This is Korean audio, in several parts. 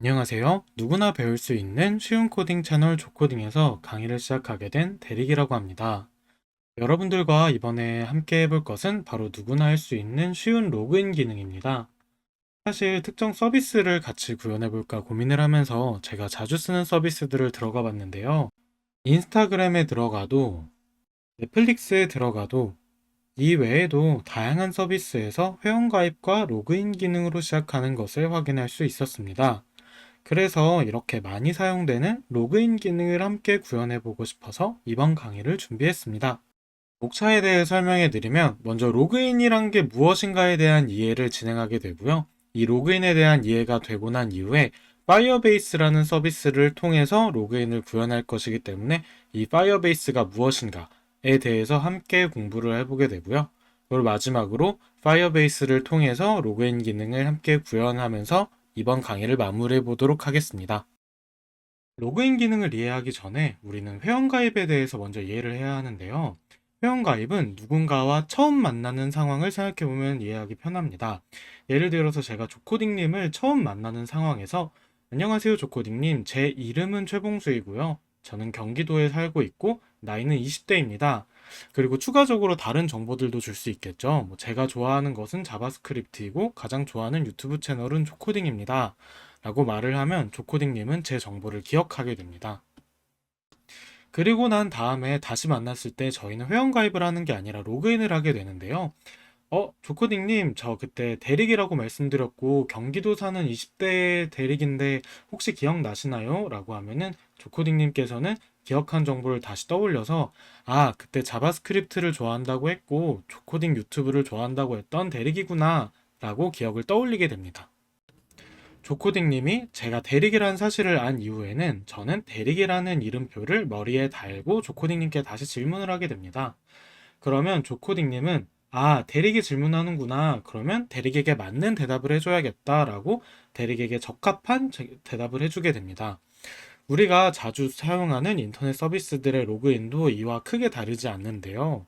안녕하세요. 누구나 배울 수 있는 쉬운 코딩 채널 조코딩에서 강의를 시작하게 된 대릭이라고 합니다. 여러분들과 이번에 함께 해볼 것은 바로 누구나 할 수 있는 쉬운 로그인 기능입니다. 사실 특정 서비스를 같이 구현해 볼까 고민을 하면서 제가 자주 쓰는 서비스들을 들어가 봤는데요. 인스타그램에 들어가도, 넷플릭스에 들어가도, 이 외에도 다양한 서비스에서 회원가입과 로그인 기능으로 시작하는 것을 확인할 수 있었습니다. 그래서 이렇게 많이 사용되는 로그인 기능을 함께 구현해 보고 싶어서 이번 강의를 준비했습니다. 목차에 대해 설명해 드리면 먼저 로그인이란 게 무엇인가에 대한 이해를 진행하게 되고요. 이 로그인에 대한 이해가 되고 난 이후에 파이어베이스라는 서비스를 통해서 로그인을 구현할 것이기 때문에 이 파이어베이스가 무엇인가에 대해서 함께 공부를 해보게 되고요. 그리고 마지막으로 파이어베이스를 통해서 로그인 기능을 함께 구현하면서 이번 강의를 마무리해 보도록 하겠습니다. 로그인 기능을 이해하기 전에 우리는 회원가입에 대해서 먼저 이해를 해야 하는데요. 회원가입은 누군가와 처음 만나는 상황을 생각해보면 이해하기 편합니다. 예를 들어서 제가 조코딩님을 처음 만나는 상황에서 안녕하세요 조코딩님, 제 이름은 최봉수이고요. 저는 경기도에 살고 있고 나이는 20대입니다. 그리고 추가적으로 다른 정보들도 줄 수 있겠죠. 제가 좋아하는 것은 자바스크립트이고 가장 좋아하는 유튜브 채널은 조코딩입니다. 라고 말을 하면 조코딩님은 제 정보를 기억하게 됩니다. 그리고 난 다음에 다시 만났을 때 저희는 회원가입을 하는 게 아니라 로그인을 하게 되는데요. 조코딩님, 저 그때 대릭이라고 말씀드렸고, 경기도 사는 20대 대릭인데, 혹시 기억나시나요? 라고 하면은, 조코딩님께서는 기억한 정보를 다시 떠올려서, 아, 그때 자바스크립트를 좋아한다고 했고, 조코딩 유튜브를 좋아한다고 했던 대릭이구나, 라고 기억을 떠올리게 됩니다. 조코딩님이 제가 대릭이라는 사실을 안 이후에는 저는 대릭이라는 이름표를 머리에 달고 조코딩님께 다시 질문을 하게 됩니다. 그러면 조코딩님은 아, 대릭이 질문하는구나. 그러면 대릭에게 맞는 대답을 해줘야겠다라고 대릭에게 적합한 대답을 해주게 됩니다. 우리가 자주 사용하는 인터넷 서비스들의 로그인도 이와 크게 다르지 않는데요.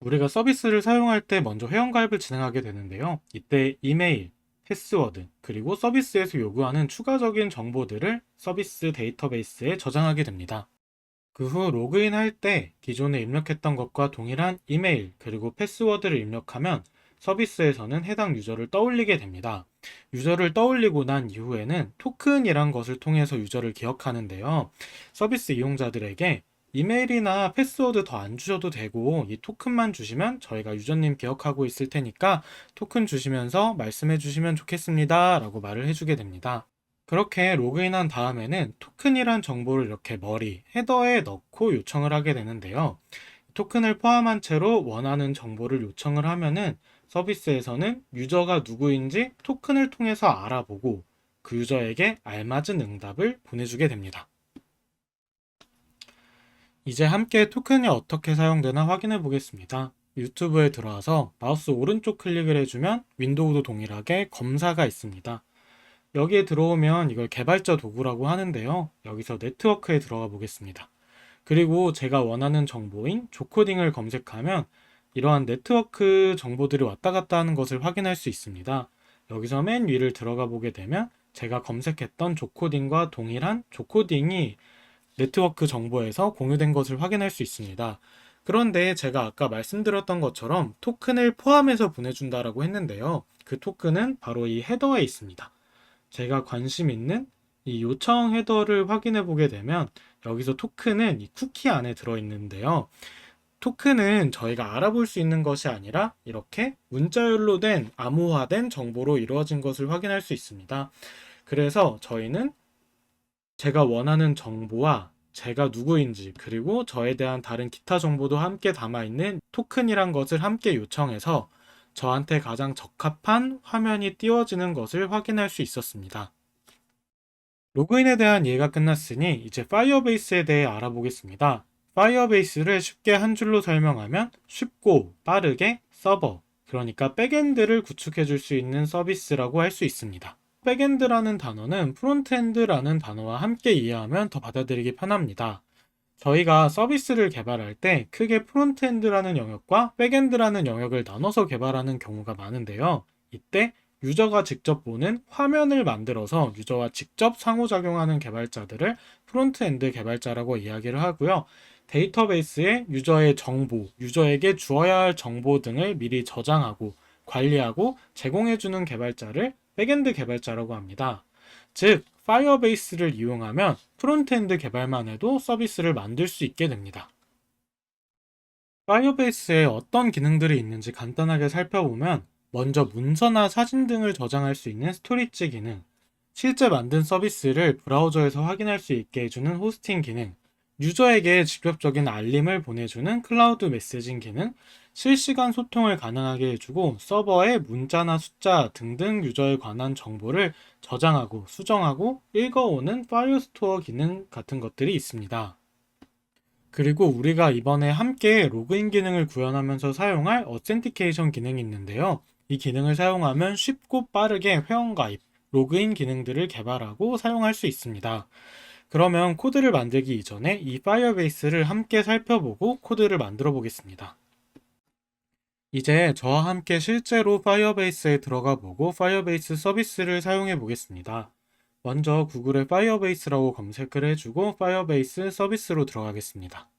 우리가 서비스를 사용할 때 먼저 회원가입을 진행하게 되는데요. 이때 이메일, 패스워드, 그리고 서비스에서 요구하는 추가적인 정보들을 서비스 데이터베이스에 저장하게 됩니다. 그 후 로그인할 때 기존에 입력했던 것과 동일한 이메일 그리고 패스워드를 입력하면 서비스에서는 해당 유저를 떠올리게 됩니다. 유저를 떠올리고 난 이후에는 토큰이란 것을 통해서 유저를 기억하는데요. 서비스 이용자들에게 이메일이나 패스워드 더 안 주셔도 되고 이 토큰만 주시면 저희가 유저님 기억하고 있을 테니까 토큰 주시면서 말씀해 주시면 좋겠습니다 라고 말을 해주게 됩니다. 그렇게 로그인한 다음에는 토큰이란 정보를 이렇게 헤더에 넣고 요청을 하게 되는데요. 토큰을 포함한 채로 원하는 정보를 요청을 하면은 서비스에서는 유저가 누구인지 토큰을 통해서 알아보고 그 유저에게 알맞은 응답을 보내주게 됩니다. 이제 함께 토큰이 어떻게 사용되나 확인해 보겠습니다. 유튜브에 들어와서 마우스 오른쪽 클릭을 해주면 윈도우도 동일하게 검사가 있습니다. 여기에 들어오면 이걸 개발자 도구라고 하는데요. 여기서 네트워크에 들어가 보겠습니다. 그리고 제가 원하는 정보인 조코딩을 검색하면 이러한 네트워크 정보들이 왔다 갔다 하는 것을 확인할 수 있습니다. 여기서 맨 위를 들어가 보게 되면 제가 검색했던 조코딩과 동일한 조코딩이 네트워크 정보에서 공유된 것을 확인할 수 있습니다. 그런데 제가 아까 말씀드렸던 것처럼 토큰을 포함해서 보내준다라고 했는데요. 그 토큰은 바로 이 헤더에 있습니다. 제가 관심 있는 이 요청 헤더를 확인해 보게 되면 여기서 토큰은 이 쿠키 안에 들어있는데요. 토큰은 저희가 알아볼 수 있는 것이 아니라 이렇게 문자열로 된 암호화된 정보로 이루어진 것을 확인할 수 있습니다. 그래서 저희는 제가 원하는 정보와 제가 누구인지 그리고 저에 대한 다른 기타 정보도 함께 담아있는 토큰이란 것을 함께 요청해서 저한테 가장 적합한 화면이 띄워지는 것을 확인할 수 있었습니다. 로그인에 대한 이해가 끝났으니 이제 파이어베이스에 대해 알아보겠습니다. 파이어베이스를 쉽게 한 줄로 설명하면 쉽고 빠르게 서버, 그러니까 백엔드를 구축해 줄 수 있는 서비스라고 할 수 있습니다. 백엔드라는 단어는 프론트엔드라는 단어와 함께 이해하면 더 받아들이기 편합니다. 저희가 서비스를 개발할 때 크게 프론트엔드라는 영역과 백엔드라는 영역을 나눠서 개발하는 경우가 많은데요. 이때 유저가 직접 보는 화면을 만들어서 유저와 직접 상호작용하는 개발자들을 프론트엔드 개발자라고 이야기를 하고요. 데이터베이스에 유저의 정보, 유저에게 주어야 할 정보 등을 미리 저장하고 관리하고 제공해주는 개발자를 백엔드 개발자라고 합니다. 즉, 파이어베이스를 이용하면 프론트엔드 개발만 해도 서비스를 만들 수 있게 됩니다. 파이어베이스에 어떤 기능들이 있는지 간단하게 살펴보면 먼저 문서나 사진 등을 저장할 수 있는 스토리지 기능, 실제 만든 서비스를 브라우저에서 확인할 수 있게 해주는 호스팅 기능, 유저에게 직접적인 알림을 보내주는 클라우드 메시징 기능, 실시간 소통을 가능하게 해주고 서버에 문자나 숫자 등등 유저에 관한 정보를 저장하고 수정하고 읽어오는 파일 스토어 기능 같은 것들이 있습니다. 그리고 우리가 이번에 함께 로그인 기능을 구현하면서 사용할 어센티케이션 기능이 있는데요. 이 기능을 사용하면 쉽고 빠르게 회원가입, 로그인 기능들을 개발하고 사용할 수 있습니다. 그러면 코드를 만들기 이전에 이 파이어베이스를 함께 살펴보고 코드를 만들어 보겠습니다. 이제 저와 함께 실제로 파이어베이스에 들어가 보고 파이어베이스 서비스를 사용해 보겠습니다. 먼저 구글에 파이어베이스라고 검색을 해주고 파이어베이스 서비스로 들어가겠습니다.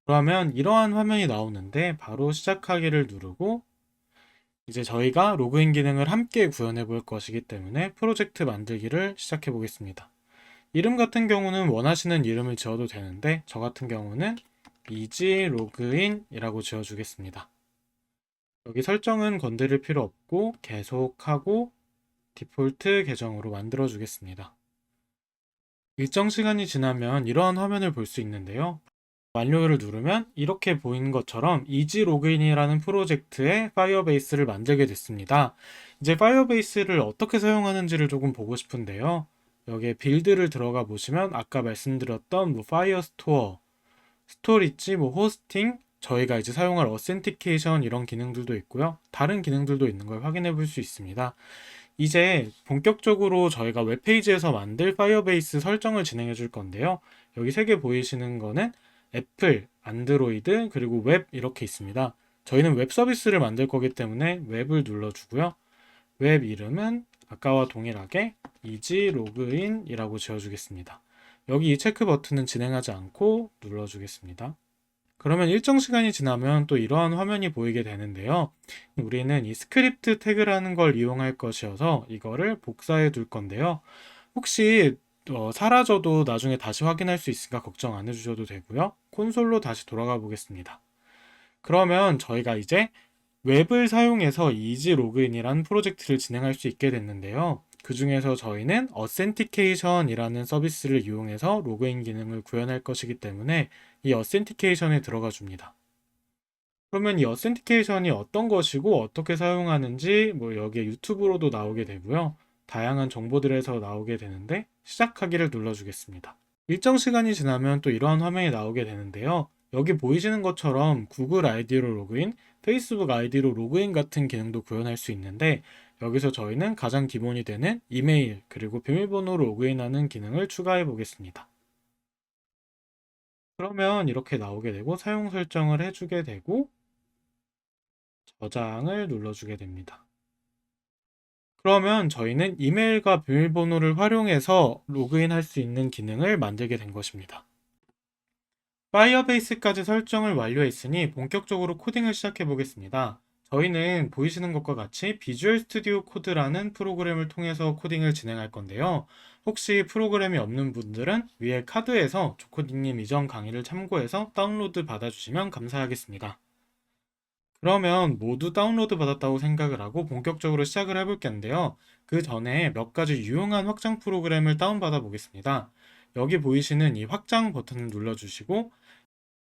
그러면 이러한 화면이 나오는데 바로 시작하기를 누르고 이제 저희가 로그인 기능을 함께 구현해 볼 것이기 때문에 프로젝트 만들기를 시작해 보겠습니다. 이름 같은 경우는 원하시는 이름을 지어도 되는데 저 같은 경우는 이지 로그인이라고 지어주겠습니다. 여기 설정은 건드릴 필요 없고 계속하고 디폴트 계정으로 만들어 주겠습니다. 일정 시간이 지나면 이러한 화면을 볼 수 있는데요. 완료를 누르면 이렇게 보이는 것처럼 이지 로그인이라는 프로젝트에 파이어베이스를 만들게 됐습니다. 이제 파이어베이스를 어떻게 사용하는지를 조금 보고 싶은데요. 여기에 빌드를 들어가 보시면 아까 말씀드렸던 파이어스토어, 스토리지, 호스팅, 저희가 이제 사용할 어센티케이션 이런 기능들도 있고요. 다른 기능들도 있는 걸 확인해 볼 수 있습니다. 이제 본격적으로 저희가 웹페이지에서 만들 파이어베이스 설정을 진행해 줄 건데요. 여기 세 개 보이시는 거는 애플, 안드로이드, 그리고 웹 이렇게 있습니다. 저희는 웹 서비스를 만들 거기 때문에 웹을 눌러주고요. 웹 이름은 아까와 동일하게 이지 로그인이라고 지어주겠습니다. 여기 이 체크 버튼은 진행하지 않고 눌러주겠습니다. 그러면 일정 시간이 지나면 또 이러한 화면이 보이게 되는데요. 우리는 이 스크립트 태그라는 걸 이용할 것이어서 이거를 복사해 둘 건데요. 혹시 사라져도 나중에 다시 확인할 수 있으니까 걱정 안 해주셔도 되고요. 콘솔로 다시 돌아가 보겠습니다. 그러면 저희가 이제 웹을 사용해서 이지 로그인이라는 프로젝트를 진행할 수 있게 됐는데요. 그 중에서 저희는 어센티케이션이라는 서비스를 이용해서 로그인 기능을 구현할 것이기 때문에 이 어센티케이션에 들어가 줍니다. 그러면 이 어센티케이션이 어떤 것이고 어떻게 사용하는지 여기에 유튜브로도 나오게 되고요. 다양한 정보들에서 나오게 되는데 시작하기를 눌러주겠습니다. 일정 시간이 지나면 또 이러한 화면이 나오게 되는데요. 여기 보이시는 것처럼 구글 아이디로 로그인, 페이스북 아이디로 로그인 같은 기능도 구현할 수 있는데 여기서 저희는 가장 기본이 되는 이메일 그리고 비밀번호로 로그인하는 기능을 추가해 보겠습니다. 그러면 이렇게 나오게 되고 사용 설정을 해주게 되고 저장을 눌러주게 됩니다. 그러면 저희는 이메일과 비밀번호를 활용해서 로그인할 수 있는 기능을 만들게 된 것입니다. 파이어베이스까지 설정을 완료했으니 본격적으로 코딩을 시작해 보겠습니다. 저희는 보이시는 것과 같이 비주얼 스튜디오 코드라는 프로그램을 통해서 코딩을 진행할 건데요. 혹시 프로그램이 없는 분들은 위에 카드에서 조코딩님 이전 강의를 참고해서 다운로드 받아주시면 감사하겠습니다. 그러면 모두 다운로드 받았다고 생각을 하고 본격적으로 시작을 해볼 건데요. 그 전에 몇 가지 유용한 확장 프로그램을 다운받아 보겠습니다. 여기 보이시는 이 확장 버튼을 눌러주시고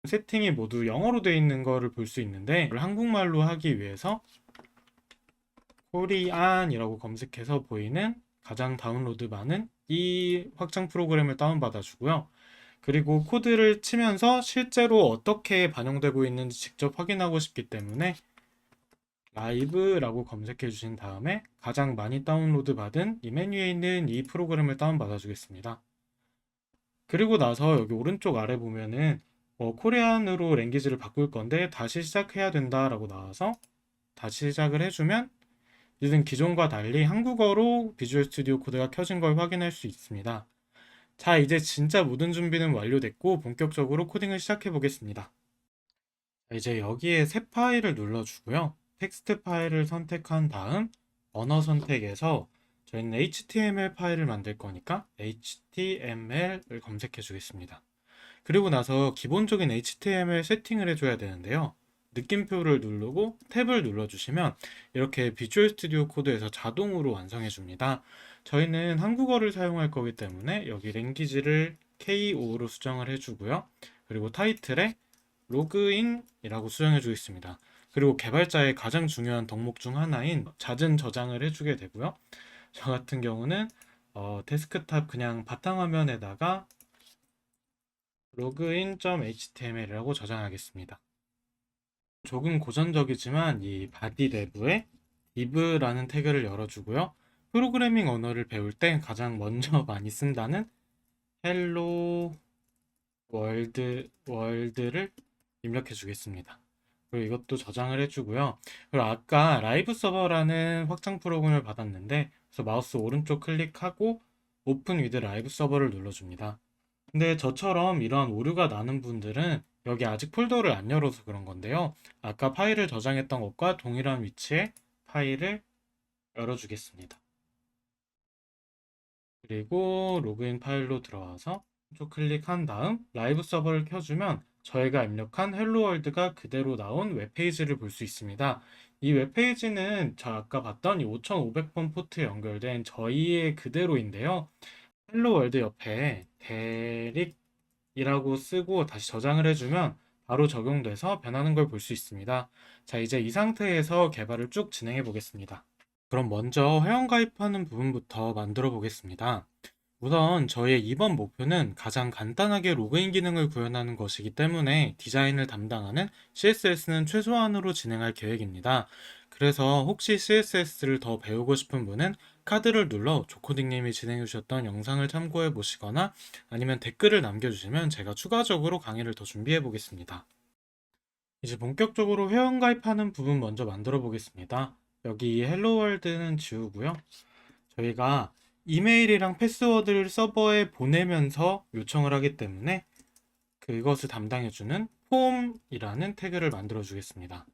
세팅이 모두 영어로 되어 있는 거를 볼 수 있는데 이걸 한국말로 하기 위해서 코리안이라고 검색해서 보이는 가장 다운로드 많은 이 확장 프로그램을 다운받아 주고요. 그리고 코드를 치면서 실제로 어떻게 반영되고 있는지 직접 확인하고 싶기 때문에 라이브라고 검색해 주신 다음에 가장 많이 다운로드 받은 이 메뉴에 있는 이 프로그램을 다운받아 주겠습니다. 그리고 나서 여기 오른쪽 아래 보면은 코리안으로 랭귀지를 바꿀 건데 다시 시작해야 된다라고 나와서 다시 시작을 해주면 이는 기존과 달리 한국어로 비주얼 스튜디오 코드가 켜진 걸 확인할 수 있습니다. 자, 이제 진짜 모든 준비는 완료됐고 본격적으로 코딩을 시작해 보겠습니다. 이제 여기에 새 파일을 눌러주고요. 텍스트 파일을 선택한 다음 언어 선택에서 저희는 HTML 파일을 만들 거니까 HTML을 검색해 주겠습니다. 그리고 나서 기본적인 HTML 세팅을 해줘야 되는데요. 느낌표를 누르고 탭을 눌러주시면 이렇게 비주얼 스튜디오 코드에서 자동으로 완성해 줍니다. 저희는 한국어를 사용할 거기 때문에 여기 랭귀지를 K5로 수정을 해주고요. 그리고 타이틀에 로그인이라고 수정해 주겠습니다. 그리고 개발자의 가장 중요한 덕목 중 하나인 잦은 저장을 해주게 되고요. 저 같은 경우는 데스크탑 그냥 바탕화면에다가 login.html이라고 저장하겠습니다. 조금 고전적이지만 이 바디 내부에 div라는 태그를 열어주고요. 프로그래밍 언어를 배울 때 가장 먼저 많이 쓴다는 hello world를 입력해 주겠습니다. 그리고 이것도 저장을 해주고요. 그리고 아까 라이브 서버라는 확장 프로그램을 받았는데 그래서 마우스 오른쪽 클릭하고 오픈 위드 라이브 서버를 눌러줍니다. 근데 저처럼 이런 오류가 나는 분들은 여기 아직 폴더를 안 열어서 그런 건데요. 아까 파일을 저장했던 것과 동일한 위치에 파일을 열어주겠습니다. 그리고 로그인 파일로 들어와서 쪽 클릭한 다음 라이브 서버를 켜주면 저희가 입력한 헬로 월드가 그대로 나온 웹페이지를 볼 수 있습니다. 이 웹페이지는 저 아까 봤던 이 5500번 포트에 연결된 저희의 그대로인데요. 헬로 월드 옆에 대릭이라고 쓰고 다시 저장을 해주면 바로 적용돼서 변하는 걸 볼 수 있습니다. 자, 이제 이 상태에서 개발을 쭉 진행해 보겠습니다. 그럼 먼저 회원가입하는 부분부터 만들어 보겠습니다. 우선 저희의 이번 목표는 가장 간단하게 로그인 기능을 구현하는 것이기 때문에 디자인을 담당하는 CSS는 최소한으로 진행할 계획입니다. 그래서 혹시 CSS를 더 배우고 싶은 분은 카드를 눌러 조코딩님이 진행해 주셨던 영상을 참고해 보시거나 아니면 댓글을 남겨주시면 제가 추가적으로 강의를 더 준비해 보겠습니다. 이제 본격적으로 회원가입하는 부분 먼저 만들어 보겠습니다. 여기 헬로 월드는 지우고요. 저희가 이메일이랑 패스워드를 서버에 보내면서 요청을 하기 때문에 그것을 담당해주는 폼이라는 태그를 만들어 주겠습니다.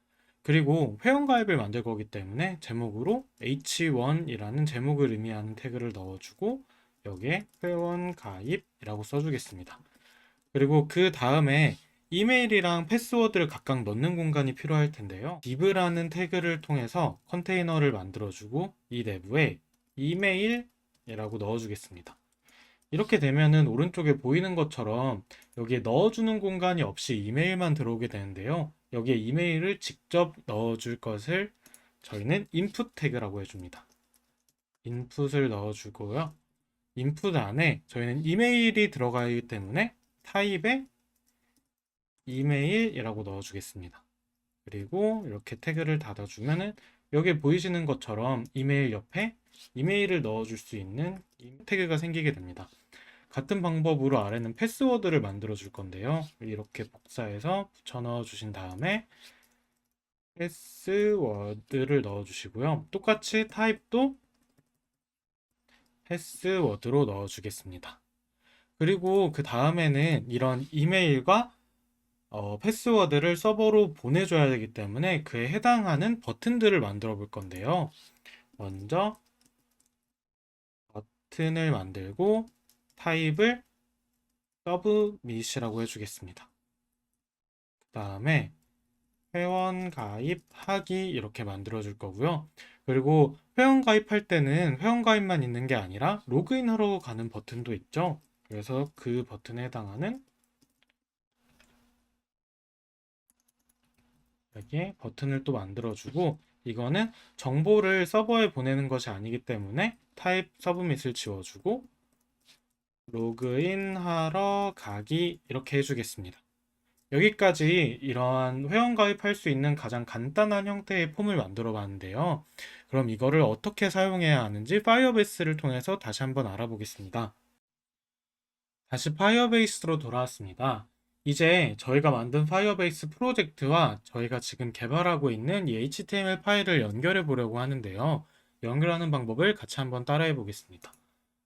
그리고 회원가입을 만들 거기 때문에 제목으로 H1이라는 제목을 의미하는 태그를 넣어주고 여기에 회원가입이라고 써주겠습니다. 그리고 그 다음에 이메일이랑 패스워드를 각각 넣는 공간이 필요할 텐데요. div라는 태그를 통해서 컨테이너를 만들어주고 이 내부에 이메일이라고 넣어주겠습니다. 이렇게 되면은 오른쪽에 보이는 것처럼 여기에 넣어주는 공간이 없이 이메일만 들어오게 되는데요. 여기에 이메일을 직접 넣어줄 것을 저희는 input 태그라고 해줍니다. input을 넣어주고요. input 안에 저희는 이메일이 들어가기 때문에 타입에 이메일이라고 넣어주겠습니다. 그리고 이렇게 태그를 닫아주면은 여기 보이시는 것처럼 이메일 옆에 이메일을 넣어줄 수 있는 태그가 생기게 됩니다. 같은 방법으로 아래는 패스워드를 만들어 줄 건데요. 이렇게 복사해서 붙여 넣어 주신 다음에 패스워드를 넣어 주시고요. 똑같이 타입도 패스워드로 넣어 주겠습니다. 그리고 그 다음에는 이런 이메일과 패스워드를 서버로 보내줘야 되기 때문에 그에 해당하는 버튼들을 만들어 볼 건데요. 먼저 버튼을 만들고 타입을 서브밋이라고 해주겠습니다. 그 다음에 회원 가입하기 이렇게 만들어 줄 거고요. 그리고 회원 가입할 때는 회원 가입만 있는 게 아니라 로그인하러 가는 버튼도 있죠. 그래서 그 버튼에 해당하는 여기에 버튼을 또 만들어주고 이거는 정보를 서버에 보내는 것이 아니기 때문에 타입 서브밋을 지워주고 로그인 하러 가기 이렇게 해주겠습니다. 여기까지 이러한 회원 가입할 수 있는 가장 간단한 형태의 폼을 만들어 봤는데요. 그럼 이거를 어떻게 사용해야 하는지 파이어베이스를 통해서 다시 한번 알아보겠습니다. 다시 파이어베이스로 돌아왔습니다. 이제 저희가 만든 파이어베이스 프로젝트와 저희가 지금 개발하고 있는 이 HTML 파일을 연결해 보려고 하는데요. 연결하는 방법을 같이 한번 따라해 보겠습니다.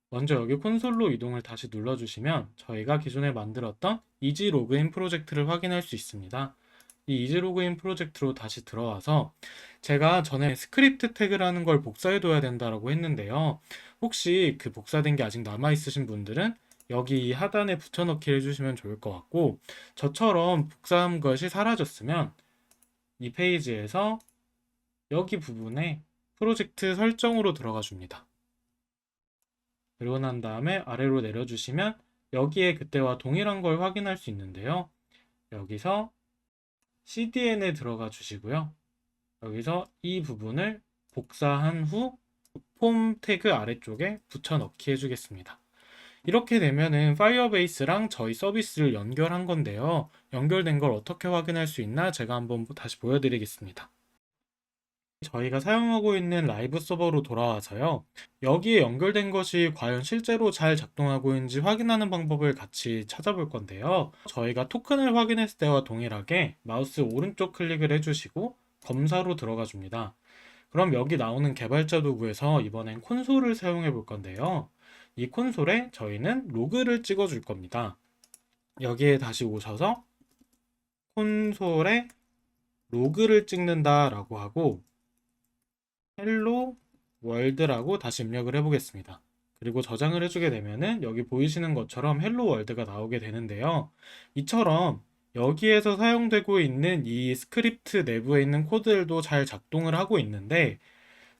먼저 여기 콘솔로 이동을 다시 눌러주시면 저희가 기존에 만들었던 이지 로그인 프로젝트를 확인할 수 있습니다. 이 이지 로그인 프로젝트로 다시 들어와서 제가 전에 스크립트 태그라는 걸 복사해 둬야 된다고 했는데요. 혹시 그 복사된 게 아직 남아 있으신 분들은 여기 이 하단에 붙여넣기를 해주시면 좋을 것 같고, 저처럼 복사한 것이 사라졌으면 이 페이지에서 여기 부분에 프로젝트 설정으로 들어가 줍니다. 그리고 난 다음에 아래로 내려주시면 여기에 그때와 동일한 걸 확인할 수 있는데요. 여기서 CDN에 들어가 주시고요. 여기서 이 부분을 복사한 후 폼 태그 아래쪽에 붙여넣기 해주겠습니다. 이렇게 되면은 파이어베이스랑 저희 서비스를 연결한 건데요. 연결된 걸 어떻게 확인할 수 있나 제가 한번 다시 보여드리겠습니다. 저희가 사용하고 있는 라이브 서버로 돌아와서요. 여기에 연결된 것이 과연 실제로 잘 작동하고 있는지 확인하는 방법을 같이 찾아볼 건데요. 저희가 토큰을 확인했을 때와 동일하게 마우스 오른쪽 클릭을 해주시고 검사로 들어가 줍니다. 그럼 여기 나오는 개발자 도구에서 이번엔 콘솔을 사용해 볼 건데요. 이 콘솔에 저희는 로그를 찍어 줄 겁니다. 여기에 다시 오셔서 콘솔에 로그를 찍는다라고 하고 헬로 월드라고 다시 입력을 해보겠습니다. 그리고 저장을 해주게 되면은 여기 보이시는 것처럼 헬로 월드가 나오게 되는데요. 이처럼 여기에서 사용되고 있는 이 스크립트 내부에 있는 코드들도 잘 작동을 하고 있는데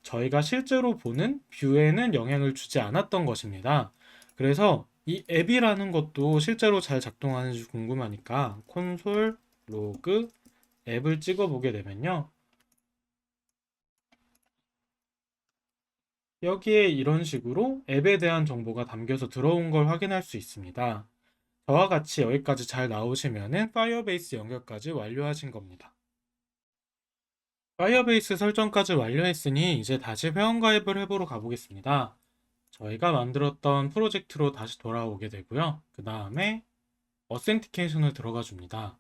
저희가 실제로 보는 뷰에는 영향을 주지 않았던 것입니다. 그래서 이 앱이라는 것도 실제로 잘 작동하는지 궁금하니까 콘솔 로그 앱을 찍어 보게 되면요. 여기에 이런 식으로 앱에 대한 정보가 담겨서 들어온 걸 확인할 수 있습니다. 저와 같이 여기까지 잘 나오시면은 파이어베이스 연결까지 완료하신 겁니다. 파이어베이스 설정까지 완료했으니 이제 다시 회원가입을 해보러 가보겠습니다. 저희가 만들었던 프로젝트로 다시 돌아오게 되고요. 그 다음에 어센티케이션을 들어가 줍니다.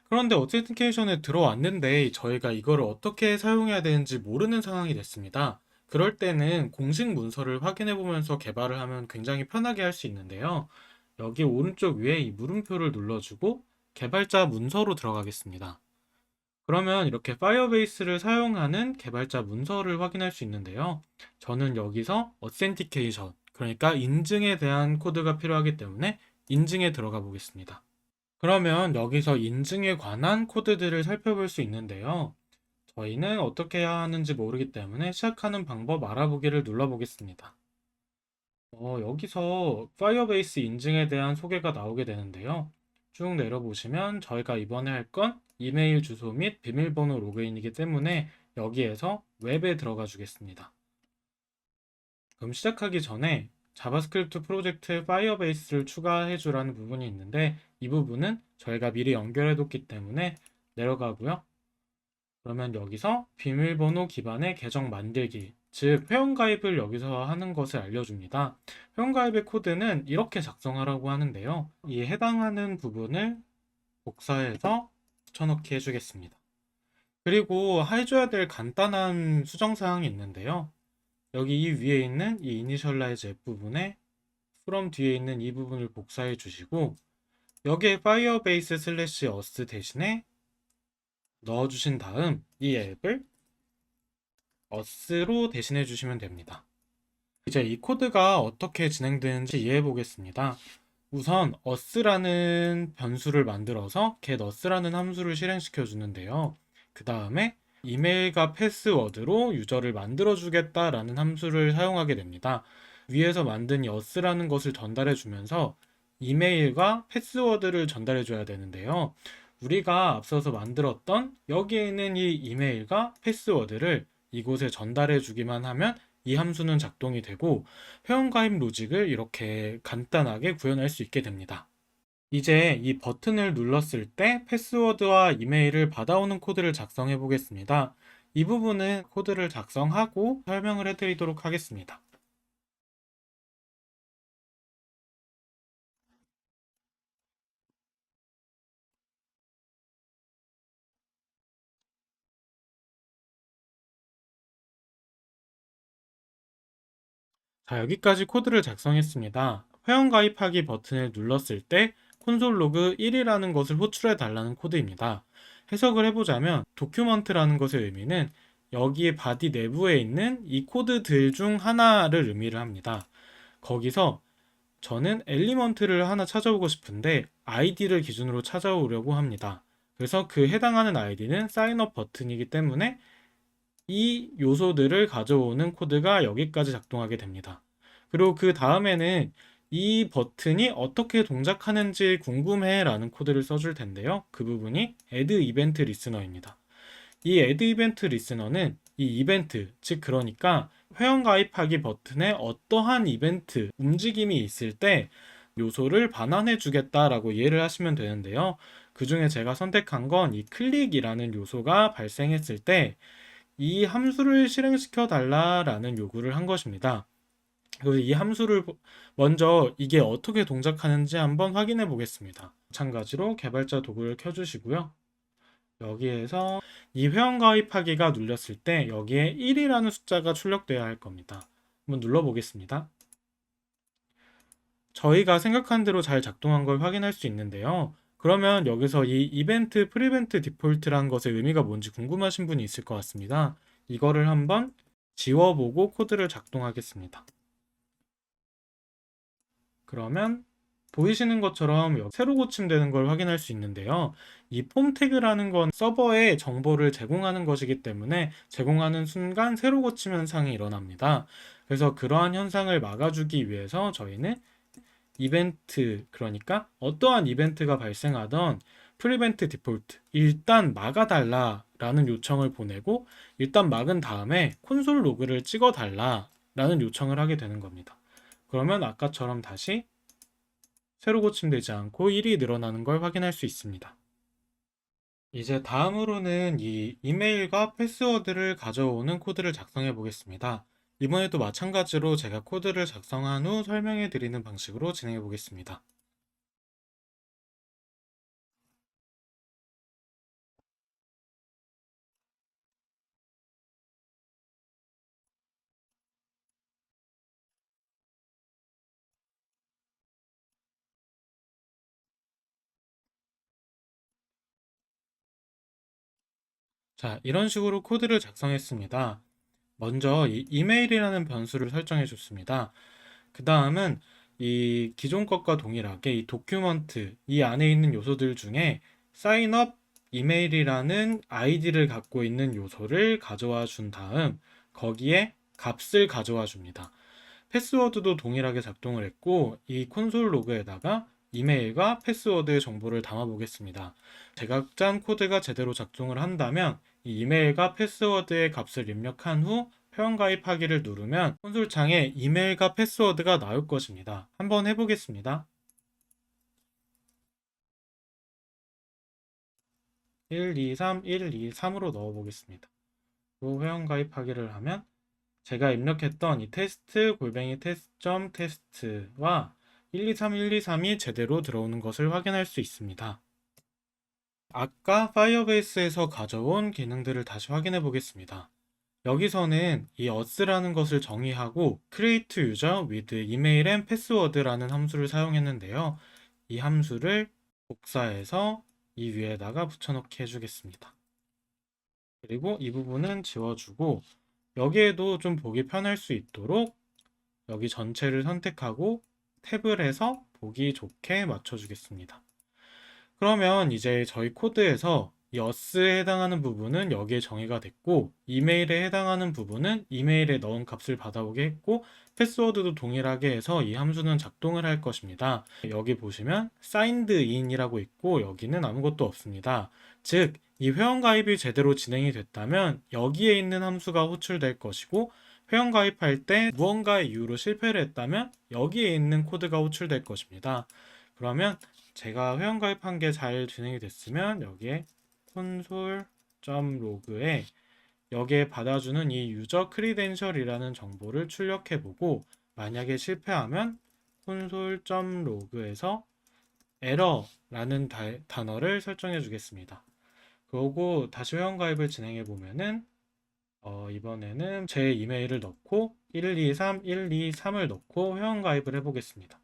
그런데 어센티케이션에 들어왔는데 저희가 이거를 어떻게 사용해야 되는지 모르는 상황이 됐습니다. 그럴 때는 공식 문서를 확인해 보면서 개발을 하면 굉장히 편하게 할 수 있는데요. 여기 오른쪽 위에 이 물음표를 눌러주고 개발자 문서로 들어가겠습니다. 그러면 이렇게 파이어베이스를 사용하는 개발자 문서를 확인할 수 있는데요. 저는 여기서 어센티케이션, 그러니까 인증에 대한 코드가 필요하기 때문에 인증에 들어가 보겠습니다. 그러면 여기서 인증에 관한 코드들을 살펴볼 수 있는데요. 저희는 어떻게 해야 하는지 모르기 때문에 시작하는 방법 알아보기를 눌러보겠습니다. 여기서 파이어베이스 인증에 대한 소개가 나오게 되는데요. 쭉 내려보시면 저희가 이번에 할 건 이메일 주소 및 비밀번호 로그인이기 때문에 여기에서 웹에 들어가 주겠습니다. 그럼 시작하기 전에 자바스크립트 프로젝트에 파이어베이스를 추가해 주라는 부분이 있는데 이 부분은 저희가 미리 연결해 뒀기 때문에 내려가고요. 그러면 여기서 비밀번호 기반의 계정 만들기, 즉 회원가입을 여기서 하는 것을 알려줍니다. 회원가입의 코드는 이렇게 작성하라고 하는데요. 이 해당하는 부분을 복사해서 붙여넣기 해주겠습니다. 그리고 해줘야 될 간단한 수정사항이 있는데요. 여기 이 위에 있는 이 이니셜라이즈 앱 부분에 from 뒤에 있는 이 부분을 복사해 주시고 여기에 파이어베이스 슬래시 어스 대신에 넣어주신 다음 이 앱을 어스로 대신해 주시면 됩니다. 이제 이 코드가 어떻게 진행되는지 이해해 보겠습니다. 우선 us라는 변수를 만들어서 getUs라는 함수를 실행시켜 주는데요. 그 다음에 이메일과 패스워드로 유저를 만들어 주겠다라는 함수를 사용하게 됩니다. 위에서 만든 이 us라는 것을 전달해 주면서 이메일과 패스워드를 전달해 줘야 되는데요. 우리가 앞서서 만들었던 여기에 있는 이 이메일과 패스워드를 이곳에 전달해 주기만 하면 이 함수는 작동이 되고 회원가입 로직을 이렇게 간단하게 구현할 수 있게 됩니다. 이제 이 버튼을 눌렀을 때 패스워드와 이메일을 받아오는 코드를 작성해 보겠습니다. 이 부분은 코드를 작성하고 설명을 해드리도록 하겠습니다. 자, 여기까지 코드를 작성했습니다. 회원가입하기 버튼을 눌렀을 때 콘솔 로그 1이라는 것을 호출해 달라는 코드입니다. 해석을 해보자면 도큐먼트라는 것의 의미는 여기에 바디 내부에 있는 이 코드들 중 하나를 의미를 합니다. 거기서 저는 엘리먼트를 하나 찾아오고 싶은데 아이디를 기준으로 찾아오려고 합니다. 그래서 그 해당하는 아이디는 사인업 버튼이기 때문에 이 요소들을 가져오는 코드가 여기까지 작동하게 됩니다. 그리고 그 다음에는 이 버튼이 어떻게 동작하는지 궁금해 라는 코드를 써줄 텐데요. 그 부분이 add event listener입니다. 이 add event listener는 이 이벤트, 즉 그러니까 회원 가입하기 버튼에 어떠한 이벤트, 움직임이 있을 때 요소를 반환해 주겠다라고 이해를 하시면 되는데요. 그 중에 제가 선택한 건 이 클릭이라는 요소가 발생했을 때 이 함수를 실행시켜 달라라는 요구를 한 것입니다. 그리고 이 함수를 먼저 이게 어떻게 동작하는지 한번 확인해 보겠습니다. 마찬가지로 개발자 도구를 켜주시고요. 여기에서 이 회원 가입하기가 눌렸을 때 여기에 1이라는 숫자가 출력되어야 할 겁니다. 한번 눌러보겠습니다. 저희가 생각한 대로 잘 작동한 걸 확인할 수 있는데요. 그러면 여기서 이 이벤트 프리벤트 디폴트라는 것의 의미가 뭔지 궁금하신 분이 있을 것 같습니다. 이거를 한번 지워보고 코드를 작동하겠습니다. 그러면 보이시는 것처럼 새로 고침되는 걸 확인할 수 있는데요. 이 폼 태그라는 건 서버에 정보를 제공하는 것이기 때문에 제공하는 순간 새로 고침 현상이 일어납니다. 그래서 그러한 현상을 막아주기 위해서 저희는 이벤트, 그러니까 어떠한 이벤트가 발생하던 프리벤트 디폴트, 일단 막아달라 라는 요청을 보내고 일단 막은 다음에 콘솔 로그를 찍어달라 라는 요청을 하게 되는 겁니다. 그러면 아까처럼 다시 새로 고침되지 않고 1이 늘어나는 걸 확인할 수 있습니다. 이제 다음으로는 이 이메일과 패스워드를 가져오는 코드를 작성해 보겠습니다. 이번에도 마찬가지로 제가 코드를 작성한 후 설명해 드리는 방식으로 진행해 보겠습니다. 자, 이런 식으로 코드를 작성했습니다. 먼저 이 이메일이라는 변수를 설정해 줬습니다. 그 다음은 이 기존 것과 동일하게 이 도큐먼트 이 안에 있는 요소들 중에 사인업 이메일이라는 아이디를 갖고 있는 요소를 가져와 준 다음 거기에 값을 가져와 줍니다. 패스워드도 동일하게 작동을 했고 이 콘솔 로그에다가 이메일과 패스워드의 정보를 담아 보겠습니다. 제가 짠 코드가 제대로 작동을 한다면 이 이메일과 패스워드의 값을 입력한 후 회원가입하기를 누르면 콘솔 창에 이메일과 패스워드가 나올 것입니다. 한번 해보겠습니다. 123, 123으로 넣어보겠습니다. 그리고 회원가입하기를 하면 제가 입력했던 이 테스트 골뱅이 테스트와 123, 123이 제대로 들어오는 것을 확인할 수 있습니다. 아까 파이어베이스에서 가져온 기능들을 다시 확인해 보겠습니다. 여기서는 이 us라는 것을 정의하고 create user with email and password라는 함수를 사용했는데요. 이 함수를 복사해서 이 위에다가 붙여넣기 해주겠습니다. 그리고 이 부분은 지워주고 여기에도 좀 보기 편할 수 있도록 여기 전체를 선택하고 탭을 해서 보기 좋게 맞춰주겠습니다. 그러면 이제 저희 코드에서 이 us에 해당하는 부분은 여기에 정의가 됐고 이메일에 해당하는 부분은 이메일에 넣은 값을 받아오게 했고 패스워드도 동일하게 해서 이 함수는 작동을 할 것입니다. 여기 보시면 signed in이라고 있고 여기는 아무것도 없습니다. 즉 이 회원가입이 제대로 진행이 됐다면 여기에 있는 함수가 호출될 것이고 회원가입할 때 무언가의 이유로 실패를 했다면 여기에 있는 코드가 호출될 것입니다. 그러면 제가 회원가입한 게 잘 진행이 됐으면 여기에 console.log에 여기에 받아주는 이 유저 크리덴셜이라는 정보를 출력해보고 만약에 실패하면 console.log에서 error라는 단어를 설정해 주겠습니다. 그리고 다시 회원가입을 진행해 보면은 이번에는 제 이메일을 넣고 123, 123을 넣고 회원가입을 해보겠습니다.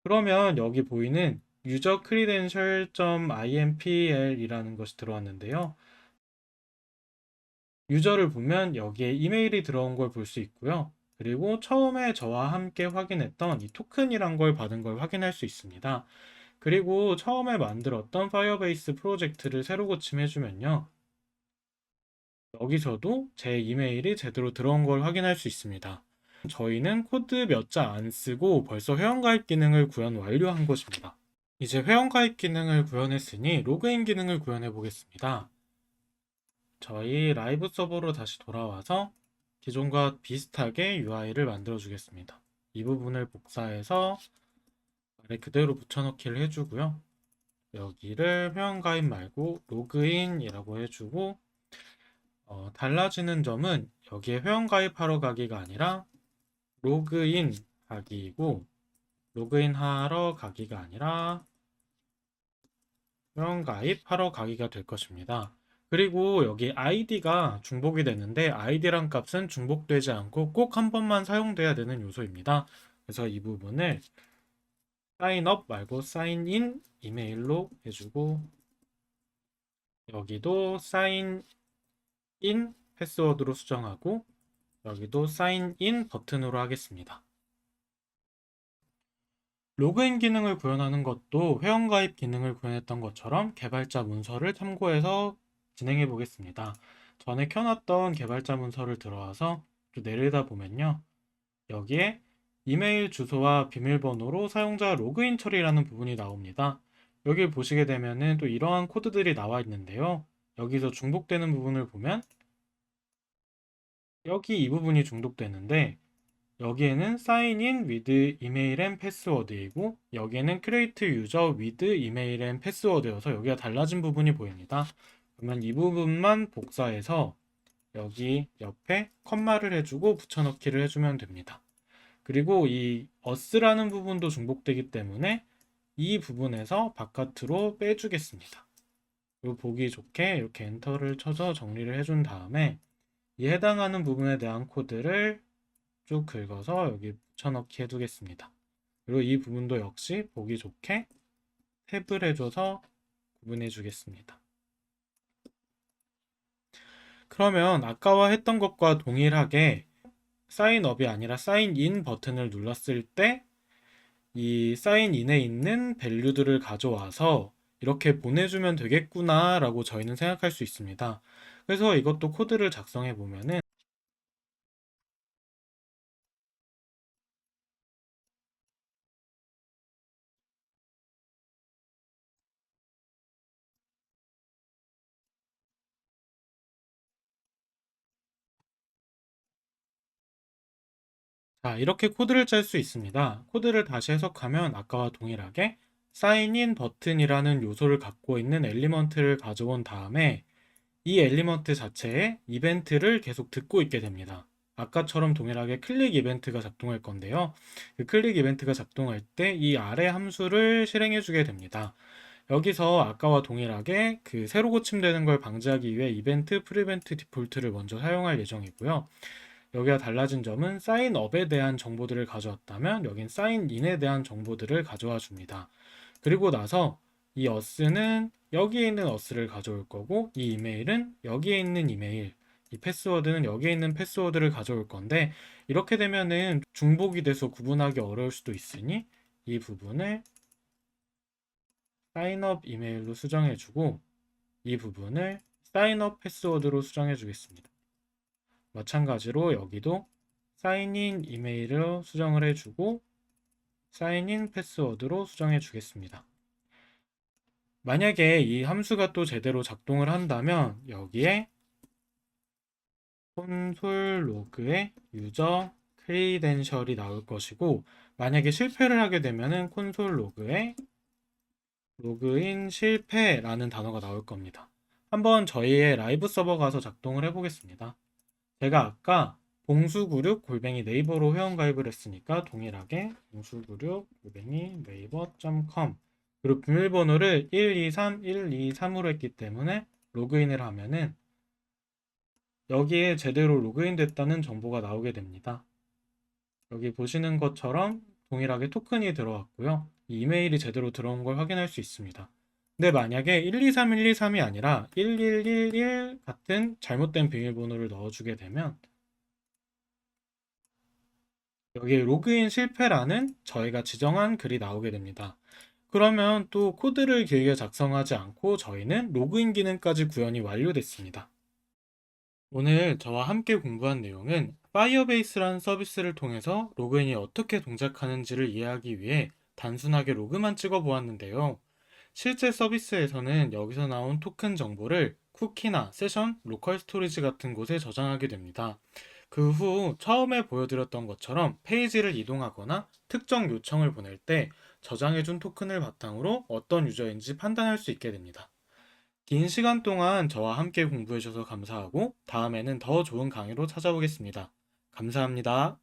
그러면 여기 보이는 user credential.impl 이라는 것이 들어왔는데요. 유저를 보면 여기에 이메일이 들어온 걸 볼 수 있고요. 그리고 처음에 저와 함께 확인했던 이 토큰이란 걸 받은 걸 확인할 수 있습니다. 그리고 처음에 만들었던 파이어베이스 프로젝트를 새로 고침해주면요. 여기서도 제 이메일이 제대로 들어온 걸 확인할 수 있습니다. 저희는 코드 몇 자 안 쓰고 벌써 회원가입 기능을 구현 완료한 것입니다. 이제 회원가입 기능을 구현했으니 로그인 기능을 구현해 보겠습니다. 저희 라이브 서버로 다시 돌아와서 기존과 비슷하게 UI를 만들어 주겠습니다. 이 부분을 복사해서 아래 그대로 붙여넣기를 해주고요. 여기를 회원가입 말고 로그인이라고 해주고 달라지는 점은 여기에 회원가입하러 가기가 아니라 로그인 하기이고 로그인 하러 가기가 아니라 회원가입하러 가기가 될 것입니다. 그리고 여기 아이디가 중복이 되는데 아이디란 값은 중복되지 않고 꼭 한 번만 사용돼야 되는 요소입니다. 그래서 이 부분을 사인업 말고 사인인 이메일로 해주고 여기도 사인인 패스워드로 수정하고 여기도 사인인 버튼으로 하겠습니다. 로그인 기능을 구현하는 것도 회원가입 기능을 구현했던 것처럼 개발자 문서를 참고해서 진행해 보겠습니다. 전에 켜놨던 개발자 문서를 들어와서 또 내리다 보면요. 여기에 이메일 주소와 비밀번호로 사용자 로그인 처리라는 부분이 나옵니다. 여기를 보시게 되면은 또 이러한 코드들이 나와 있는데요. 여기서 중복되는 부분을 보면 여기 이 부분이 중독되는데 여기에는 sign in with email and password이고 여기에는 create user with email and password여서 여기가 달라진 부분이 보입니다. 그러면 이 부분만 복사해서 여기 옆에 컴마를 해주고 붙여넣기를 해주면 됩니다. 그리고 이 us라는 부분도 중복되기 때문에 이 부분에서 바깥으로 빼주겠습니다. 그리고 보기 좋게 이렇게 엔터를 쳐서 정리를 해준 다음에 이 해당하는 부분에 대한 코드를 쭉 긁어서 여기 붙여넣기 해두겠습니다. 그리고 이 부분도 역시 보기 좋게 탭을 해줘서 구분해 주겠습니다. 그러면 아까와 했던 것과 동일하게 사인업이 아니라 사인인 버튼을 눌렀을 때 이 사인인에 있는 밸류들을 가져와서 이렇게 보내주면 되겠구나 라고 저희는 생각할 수 있습니다. 그래서 이것도 코드를 작성해 보면은 자, 이렇게 코드를 짤 수 있습니다. 코드를 다시 해석하면 아까와 동일하게 사인인 버튼이라는 요소를 갖고 있는 엘리먼트를 가져온 다음에 이 엘리먼트 자체에 이벤트를 계속 듣고 있게 됩니다. 아까처럼 동일하게 클릭 이벤트가 작동할 건데요. 그 클릭 이벤트가 작동할 때 이 아래 함수를 실행해 주게 됩니다. 여기서 아까와 동일하게 그 새로 고침되는 걸 방지하기 위해 이벤트, 프리벤트 디폴트를 먼저 사용할 예정이고요. 여기가 달라진 점은 사인업에 대한 정보들을 가져왔다면 여긴 사인인에 대한 정보들을 가져와 줍니다. 그리고 나서 이 us는 여기에 있는 us를 가져올 거고 이 이메일은 여기에 있는 이메일, 이 패스워드는 여기에 있는 패스워드를 가져올 건데 이렇게 되면은 중복이 돼서 구분하기 어려울 수도 있으니 이 부분을 사인업 이메일로 수정해 주고 이 부분을 사인업 패스워드로 수정해 주겠습니다. 마찬가지로 여기도 사인인 이메일을 수정을 해주고 사인인 패스워드로 수정해 주겠습니다. 만약에 이 함수가 또 제대로 작동을 한다면 여기에 콘솔 로그에 유저 크리덴셜이 나올 것이고 만약에 실패를 하게 되면은 콘솔 로그에 로그인 실패라는 단어가 나올 겁니다. 한번 저희의 라이브 서버 가서 작동을 해보겠습니다. 제가 아까 봉수96 골뱅이 네이버로 회원가입을 했으니까 동일하게 봉수96 골뱅이 네이버.com 그리고 비밀번호를 123123으로 했기 때문에 로그인을 하면은 여기에 제대로 로그인 됐다는 정보가 나오게 됩니다. 여기 보시는 것처럼 동일하게 토큰이 들어왔고요. 이메일이 제대로 들어온 걸 확인할 수 있습니다. 근데 만약에 123123이 아니라 1111 같은 잘못된 비밀번호를 넣어주게 되면 여기에 로그인 실패라는 저희가 지정한 글이 나오게 됩니다. 그러면 또 코드를 길게 작성하지 않고 저희는 로그인 기능까지 구현이 완료됐습니다. 오늘 저와 함께 공부한 내용은 파이어베이스라는 서비스를 통해서 로그인이 어떻게 동작하는지를 이해하기 위해 단순하게 로그만 찍어 보았는데요. 실제 서비스에서는 여기서 나온 토큰 정보를 쿠키나 세션, 로컬 스토리지 같은 곳에 저장하게 됩니다. 그 후 처음에 보여드렸던 것처럼 페이지를 이동하거나 특정 요청을 보낼 때 저장해준 토큰을 바탕으로 어떤 유저인지 판단할 수 있게 됩니다. 긴 시간 동안 저와 함께 공부해 주셔서 감사하고 다음에는 더 좋은 강의로 찾아오겠습니다. 감사합니다.